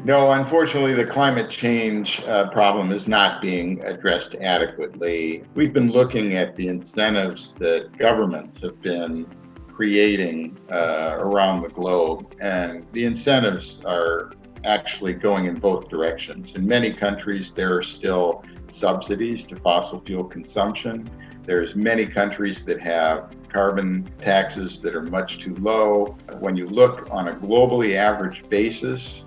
No, unfortunately, the climate change problem is not being addressed adequately. We've been looking at the incentives that governments have been creating around the globe, and the incentives are actually going in both directions. In many countries, there are still subsidies to fossil fuel consumption. There's many countries that have carbon taxes that are much too low. When you look on a globally average basis,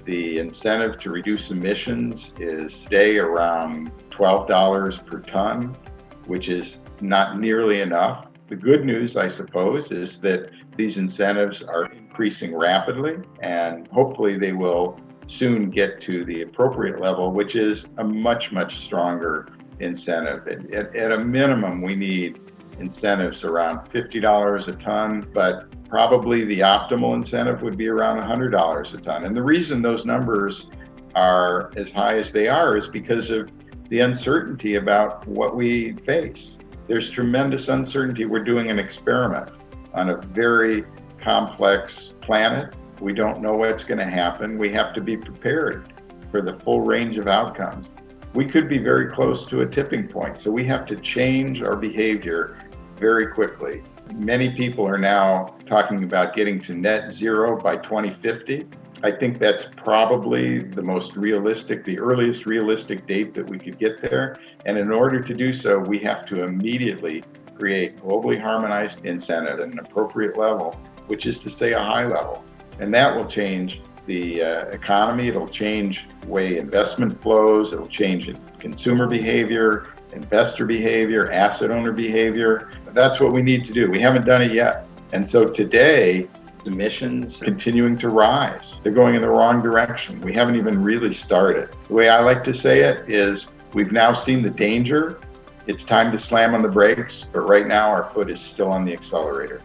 the incentive to reduce emissions is today around $12 per ton, which is not nearly enough. The good news, I suppose, is that these incentives are increasing rapidly, and hopefully they will soon get to the appropriate level, which is a much, much stronger incentive. At a minimum, we need incentives around $50 a ton, but probably the optimal incentive would be around $100 a ton. And the reason those numbers are as high as they are is because of the uncertainty about what we face. There's tremendous uncertainty. We're doing an experiment on a very complex planet. We don't know what's going to happen. We have to be prepared for the full range of outcomes. We could be very close to a tipping point, so we have to change our behavior very quickly. Many people are now talking about getting to net zero by 2050. I think that's probably the most realistic, the earliest realistic date that we could get there. And in order to do so, we have to immediately create globally harmonized incentives at an appropriate level, which is to say a high level. And that will change the economy. It'll change the way investment flows. It'll change consumer behavior, investor behavior, asset owner behavior. That's what we need to do. We haven't done it yet. And so today, emissions continuing to rise. They're going in the wrong direction. We haven't even really started. The way I like to say it is we've now seen the danger. It's time to slam on the brakes, but right now our foot is still on the accelerator.